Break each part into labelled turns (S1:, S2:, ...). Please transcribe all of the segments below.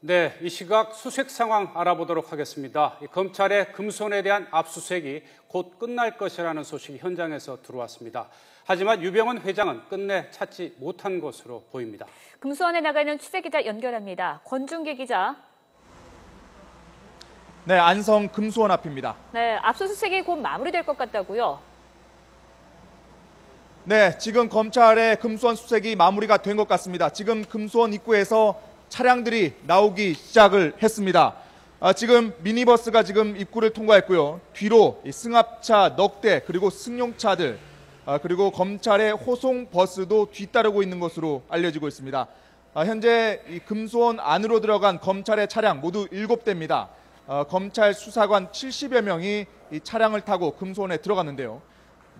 S1: 네, 이 시각 수색 상황 알아보도록 하겠습니다. 검찰의 금수원에 대한 압수수색이 곧 끝날 것이라는 소식이 현장에서 들어왔습니다. 하지만 유병헌 회장은 끝내 찾지 못한 것으로 보입니다.
S2: 금수원에 나가는 취재기자 연결합니다. 권준기 기자.
S3: 네, 안성 금수원 앞입니다.
S2: 네, 압수수색이 곧 마무리될 것 같다고요?
S3: 네, 지금 검찰의 금수원 수색이 마무리가 된 것 같습니다. 지금 금수원 입구에서 차량들이 나오기 시작을 했습니다. 지금 미니버스가 지금 입구를 통과했고요. 뒤로 승합차 넉 대 그리고 승용차들 그리고 검찰의 호송 버스도 뒤따르고 있는 것으로 알려지고 있습니다. 현재 이 금수원 안으로 들어간 검찰의 차량 모두 7대입니다. 검찰 수사관 70여 명이 이 차량을 타고 금수원에 들어갔는데요.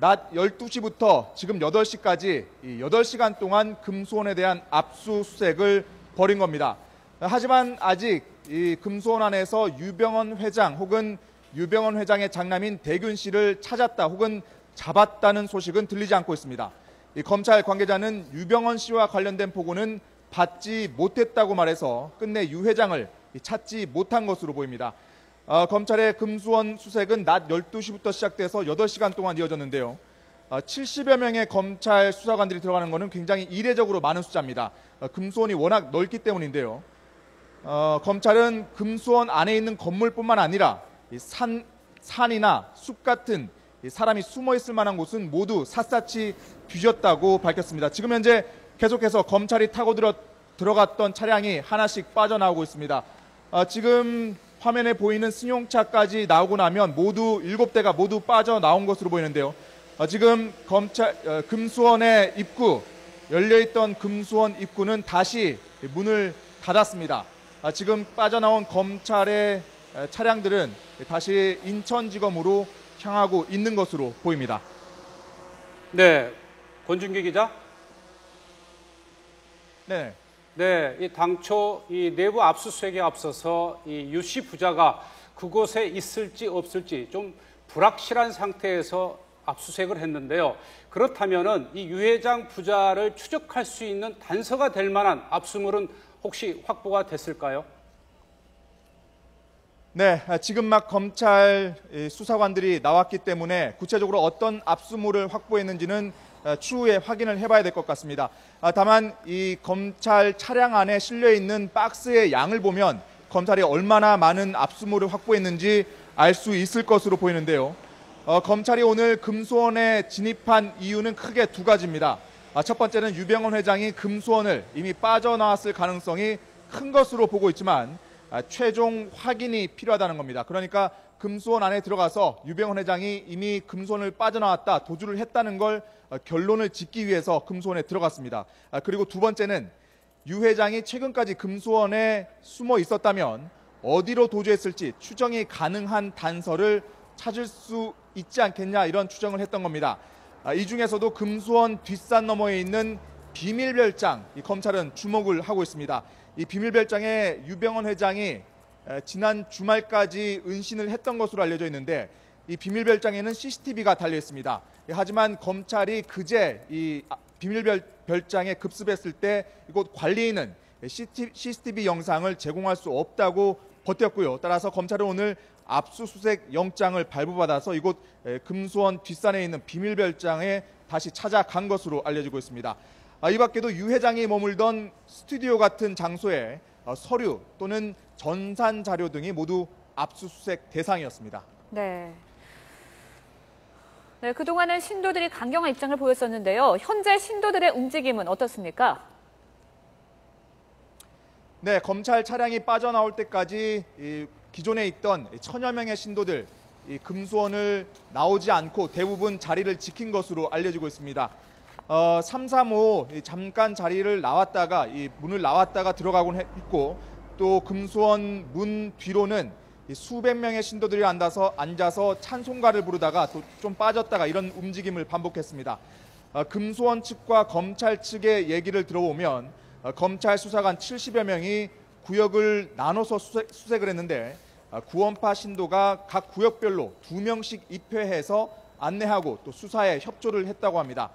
S3: 낮 12시부터 지금 8시까지 이 8시간 동안 금수원에 대한 압수수색을 벌인 겁니다. 하지만 아직 이 금수원 안에서 유병헌 회장 혹은 유병헌 회장의 장남인 대균 씨를 찾았다 혹은 잡았다는 소식은 들리지 않고 있습니다. 이 검찰 관계자는 유병헌 씨와 관련된 보고는 받지 못했다고 말해서 끝내 유 회장을 찾지 못한 것으로 보입니다. 검찰의 금수원 수색은 낮 12시부터 시작돼서 8시간 동안 이어졌는데요. 70여 명의 검찰 수사관들이 들어가는 것은 굉장히 이례적으로 많은 숫자입니다. 금수원이 워낙 넓기 때문인데요. 검찰은 금수원 안에 있는 건물뿐만 아니라 산이나 숲 같은 사람이 숨어 있을 만한 곳은 모두 샅샅이 뒤졌다고 밝혔습니다. 지금 현재 계속해서 검찰이 타고 들어갔던 차량이 하나씩 빠져나오고 있습니다. 지금 화면에 보이는 승용차까지 나오고 나면 모두 7대가 모두 빠져나온 것으로 보이는데요. 지금 금수원의 입구, 열려있던 금수원 입구는 다시 문을 닫았습니다. 지금 빠져나온 검찰의 차량들은 다시 인천지검으로 향하고 있는 것으로 보입니다.
S1: 네, 권준기 기자.
S3: 네.
S1: 네, 이 당초 이 내부 압수수색에 앞서서 이 유 씨 부자가 그곳에 있을지 없을지 좀 불확실한 상태에서 압수수색을 했는데요. 그렇다면은 이 유 회장 부자를 추적할 수 있는 단서가 될 만한 압수물은 혹시 확보가 됐을까요?
S3: 네, 지금 막 검찰 수사관들이 나왔기 때문에 구체적으로 어떤 압수물을 확보했는지는 추후에 확인을 해봐야 될 것 같습니다. 다만 이 검찰 차량 안에 실려 있는 박스의 양을 보면 검찰이 얼마나 많은 압수물을 확보했는지 알 수 있을 것으로 보이는데요. 검찰이 오늘 금수원에 진입한 이유는 크게 두 가지입니다. 첫 번째는 유병헌 회장이 금수원을 이미 빠져나왔을 가능성이 큰 것으로 보고 있지만 최종 확인이 필요하다는 겁니다. 그러니까 금수원 안에 들어가서 유병헌 회장이 이미 금수원을 빠져나왔다, 도주를 했다는 걸 결론을 짓기 위해서 금수원에 들어갔습니다. 그리고 두 번째는 유 회장이 최근까지 금수원에 숨어 있었다면 어디로 도주했을지 추정이 가능한 단서를 찾을 수 있지 않겠냐, 이런 추정을 했던 겁니다. 이 중에서도 금수원 뒷산 너머에 있는 비밀별장, 이 검찰은 주목을 하고 있습니다. 이 비밀별장에 유병헌 회장이 지난 주말까지 은신을 했던 것으로 알려져 있는데 이 비밀별장에는 CCTV가 달려 있습니다. 하지만 검찰이 그제 이 비밀별장에 급습했을 때 이곳 관리인은 CCTV 영상을 제공할 수 없다고 버텼고요. 따라서 검찰은 오늘 압수수색 영장을 발부받아서 이곳 금수원 뒷산에 있는 비밀별장에 다시 찾아간 것으로 알려지고 있습니다. 이 밖에도 유 회장이 머물던 스튜디오 같은 장소에 서류 또는 전산 자료 등이 모두 압수수색 대상이었습니다.
S2: 네. 네, 그동안은 신도들이 강경한 입장을 보였었는데요. 현재 신도들의 움직임은 어떻습니까?
S3: 네, 검찰 차량이 빠져나올 때까지 기존에 있던 1000여 명의 신도들, 이 금수원을 나오지 않고 대부분 자리를 지킨 것으로 알려지고 있습니다. 3, 3, 5 잠깐 자리를 나왔다가 문을 나왔다가 들어가곤 했고, 또 금수원 문 뒤로는 수백 명의 신도들이 앉아서 찬송가를 부르다가 또 좀 빠졌다가 이런 움직임을 반복했습니다. 금수원 측과 검찰 측의 얘기를 들어보면 검찰 수사관 70여 명이 구역을 나눠서 수색을 했는데 구원파 신도가 각 구역별로 2명씩 입회해서 안내하고 또 수사에 협조를 했다고 합니다.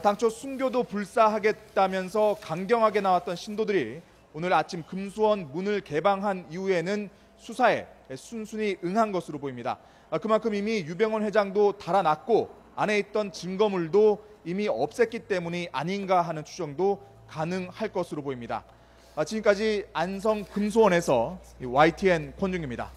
S3: 당초 순교도 불사하겠다면서 강경하게 나왔던 신도들이 오늘 아침 금수원 문을 개방한 이후에는 수사에 순순히 응한 것으로 보입니다. 그만큼 이미 유병헌 회장도 달아났고 안에 있던 증거물도 이미 없앴기 때문이 아닌가 하는 추정도 가능할 것으로 보입니다. 지금까지 안성 금수원에서 YTN 권중입니다.